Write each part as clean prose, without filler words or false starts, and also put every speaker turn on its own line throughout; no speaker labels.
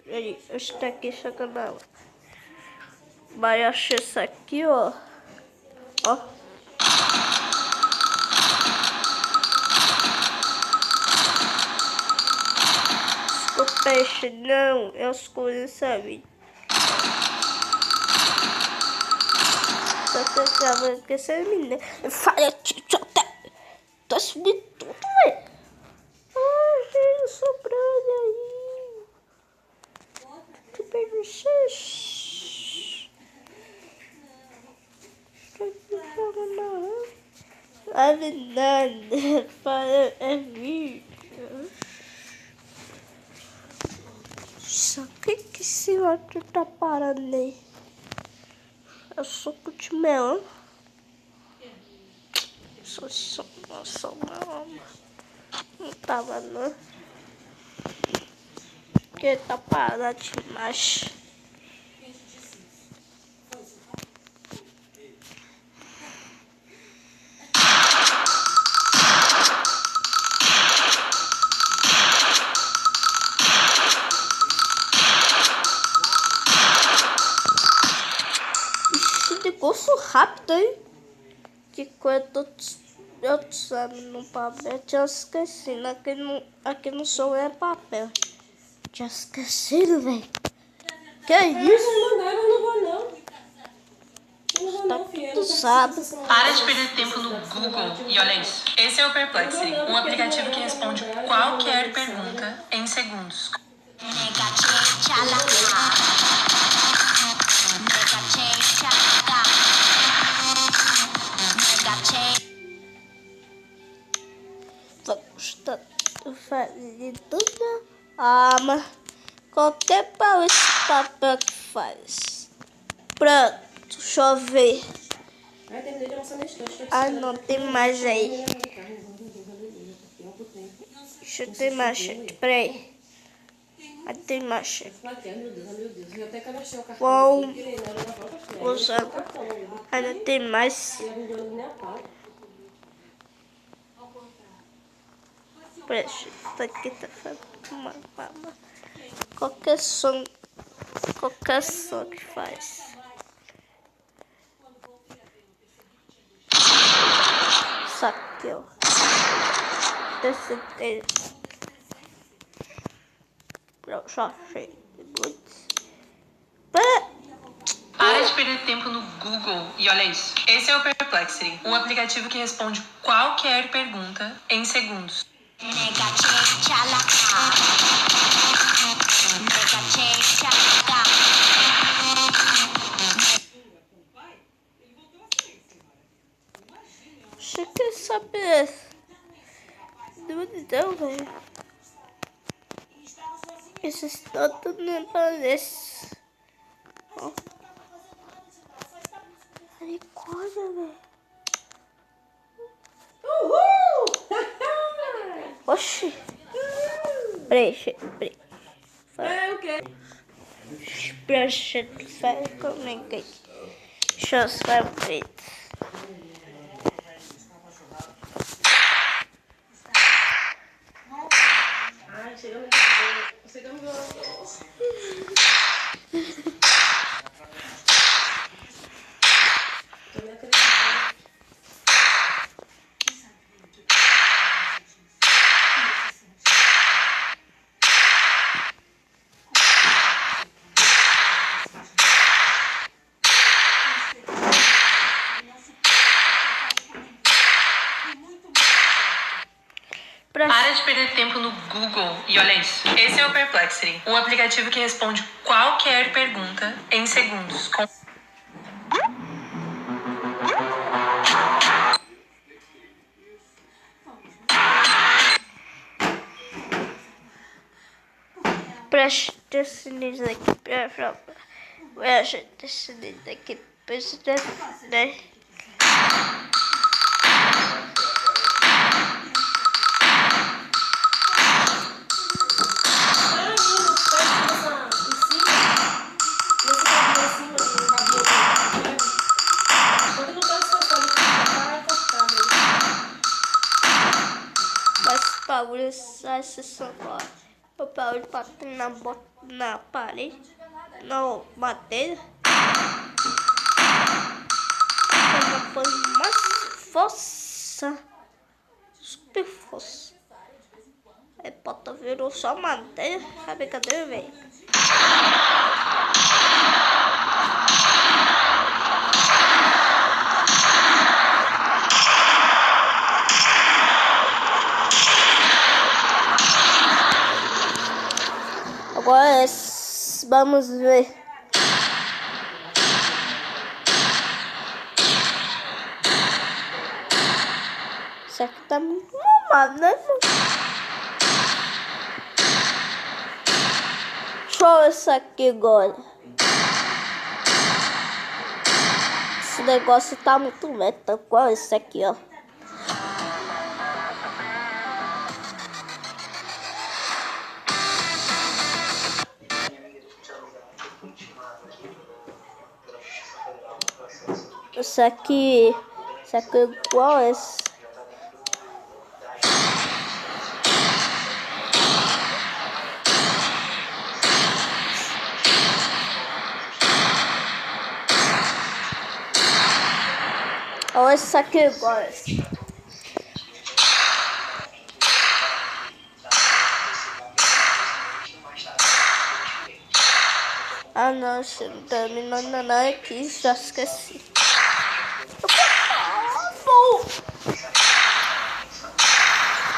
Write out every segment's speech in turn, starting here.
Gente, esse daqui sacanagem. Vai achar isso aqui, ó. O peixe não, é as coisas, sabe? Só que eu tava com essa menina. Fala, tá subindo tudo, velho. Gente, sobrando aí. Que perdices. A verdade, fala, é vídeo. Só que esse outro tá parando aí? É suco de melão. Nossa, não tava não. Porque tá parado demais. Negócio rápido, hein? Que coisa eu sabe no papel. Tinha esquecido. Aqui no som é papel. Tinha esquecido, velho. Que é isso?
Eu não vou não.
Tá tudo sabe.
Para de perder tempo no Google e olha isso. Esse é o Perplexity, um aplicativo que responde qualquer pergunta em segundos.
Tô gostando de fazer tudo. Mas qualquer papel que faz. Pronto, deixa eu ver. Não tem mais aí. Deixa eu ter mais, gente. Peraí. Tem mais, gente. Bom, usando. Ainda tem mais. Preste, isso aqui tá fazendo uma. Qualquer som que faz. Isso aqui, ó. Pronto, já achei.
Para de perder tempo no Google e olha isso. Esse é o Perplexity, um aplicativo que responde qualquer pergunta em segundos.
Você quer saber? Não, velho. Esse tanto não parece. Ó. Aí, coisa, velho.
Uhul!
Oxi. Peraí.
É o quê?
Deixa eu fazer comigo aqui. Deixa eu fazer.
Chegamos no
Para de perder tempo no Google e olha isso. Esse é o Perplexity, um aplicativo que responde qualquer pergunta em segundos.
Preste atenção nisso aqui. Preste atenção nisso aqui. Preste atenção, né? bagulho, essa sessão agora. O bagulho batendo na parede, na madeira. Foi mais força, super força. Aí porta virou só madeira, a brincadeira veio. Agora vamos ver. Isso aqui tá muito mamado, né? Deixa eu ver isso aqui agora. Esse negócio tá muito meta. Qual é esse aqui, ó? Isso aqui é igual a esse. Olha esse aqui igual a esse. Ah não, você não terminou não aqui, já esqueci.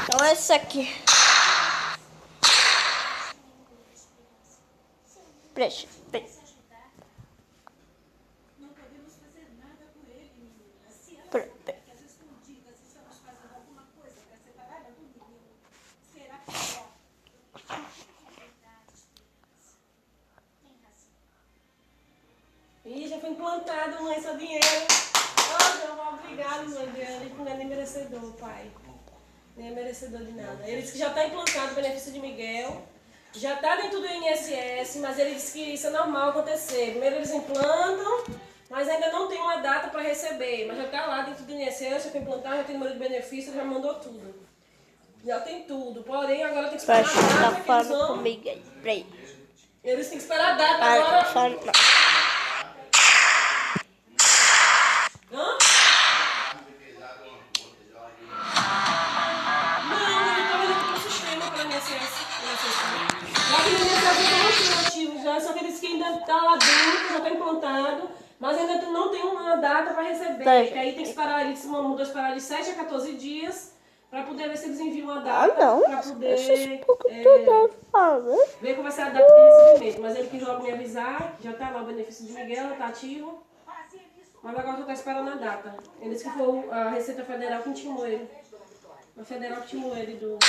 Então esse aqui. Preste.
Ih, já foi implantado, mãe, seu dinheiro. Oh, obrigado, meu Deus. Ele não é nem merecedor, pai. Nem é merecedor de nada. Ele disse que já está implantado o benefício de Miguel. Já está dentro do INSS, mas ele disse que isso é normal acontecer. Primeiro eles implantam, mas ainda não tem uma data para receber. Mas já está lá dentro do INSS, já foi implantado, já tem número de benefício, já mandou tudo. Já tem tudo. Porém, agora tem que esperar a data que eles vão...
comigo aí. Peraí.
Eles têm que esperar a data agora... Hã? Não, ele estava dentro do sistema para o INSS. Lá que no INSS tem ativo já, só que eles que ainda está lá dentro, já está implantado, mas ainda não tem uma data para receber.
Tá.
Que aí tem que esperar, eles mudam esperar de 7 a 14 dias para poder ver se eles enviam uma
Ah,
data
não.
para poder ver qual vai ser a data de recebimento. Mas ele quis logo me avisar, já está lá o benefício de Miguel, está ativo. Mas agora só está esperando a data. Ele disse que foi a Receita Federal que intimou ele. A Federal que intimou ele do...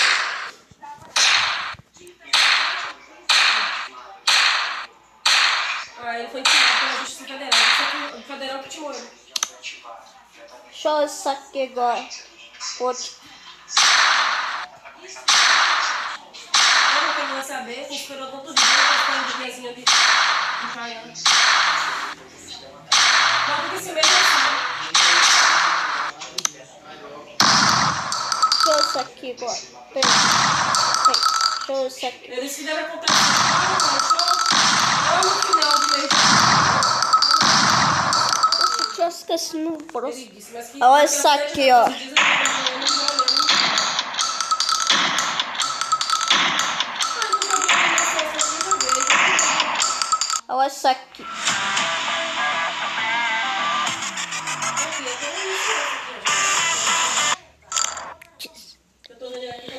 Ele foi intimado pela Justiça Federal. O Federal que intimou ele.
Deixa eu ver isso aqui agora. Outro.
Como que ele vai saber? Quem esperou tantos dias para ficar um diazinho de caiano. Pode que esse mesmo assim.
Deixa eu ver isso aqui agora. Peraí. Deixa eu ver isso aqui.
Eles fizeram acontecer lá no final do mês.
Eu tinha esquecido no próximo.
Ele disse, mas que...
Olha isso aqui, ó. Olha isso aqui.
Eu tô olhando aqui.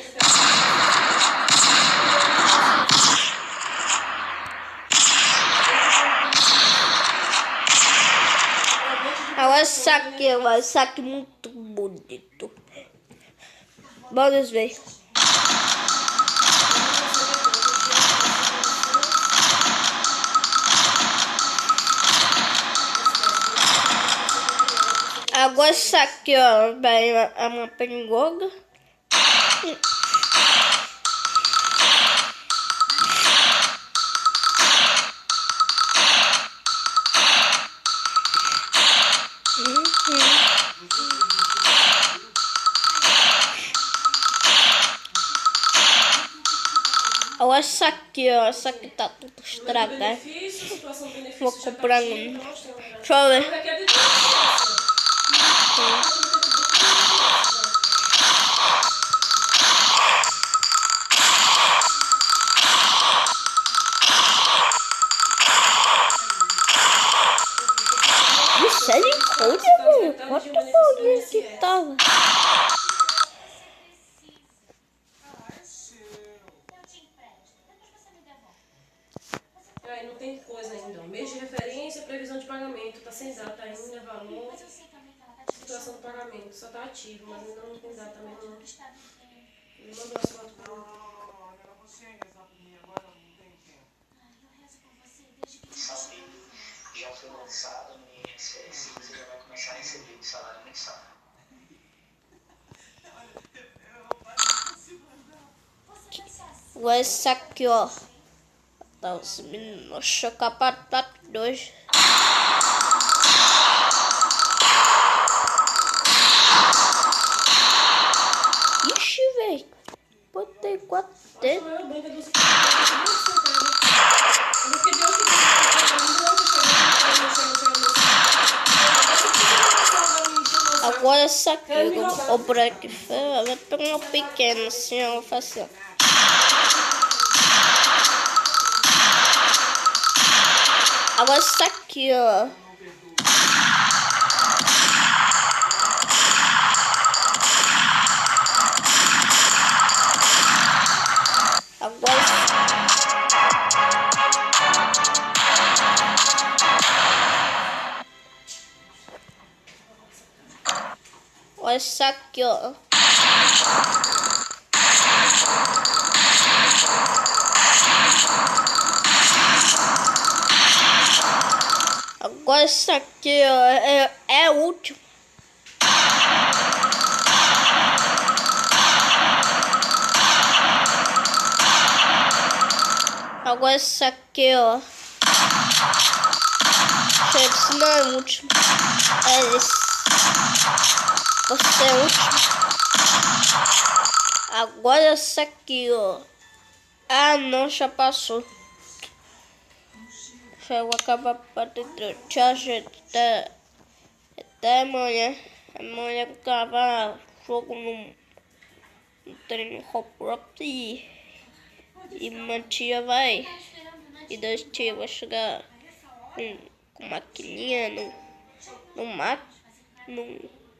Olha isso aqui muito bonito. Vamos ver. Agora isso aqui, ó, é uma pengoga. Olha essa aqui, ó. Essa aqui tá tudo estragada.
Benefício, situação do benefício
Vou
já tá
comprar
ativa,
um.
nós temos, né?
Deixa eu ver.
Aqui é de tudo.
Misericórdia, mano. Quanto bolinha que tava.
Aí não tem coisa ainda. Ó. Mês de referência, previsão de pagamento. Tá sem data ainda, valor. Situação do pagamento. Só tá ativo, mas ainda não tem data mesmo. Ele mandou as fotos pra mim.
Já foi lançado no INSS e você já vai começar a receber o salário mensal.
Olha essa aqui, ó. Tá os meninos chocar para 2. Ixi, velho. Botei 4 dedos.
Eu banca do hospital. Eu vou pedir hoje
Agora essa aqui, o branco vai pegar uma pequena assim, ó, faço assim, ó. Agora essa aqui, ó. Agora olha essa aqui, ó. Agora essa aqui, ó, é o último. Agora essa aqui, ó. Esse não é o último. É esse. Você é o último. Agora essa aqui, ó. Ah, não, já passou. Já vou acabar para dentro. Tchau, gente. Até amanhã. Amanhã eu gravar jogo no treino Roblox e minha tia vai. E da tia vai chegar com maquininha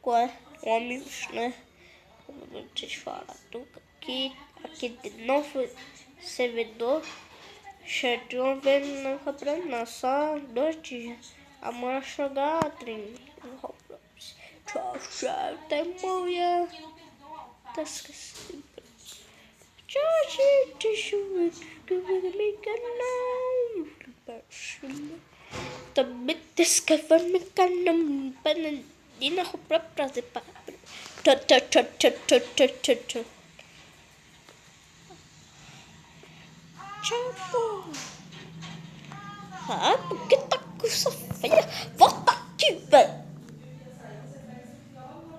com amigos, né? Como eu te falar, aqui de novo servidor. Chegou vendo não comprando não, só 2 dias. Amanhã chegar a treino. Tchau, tchau, até amanhã. Tá esquecido. Tchau, gente. Deixa eu ver que eu vou me canal. Também te inscreva no meu canal. Panadina roupa pra fazer para. Tchau, pô. Ah, por que tá com essa feia? Volta aqui, velho.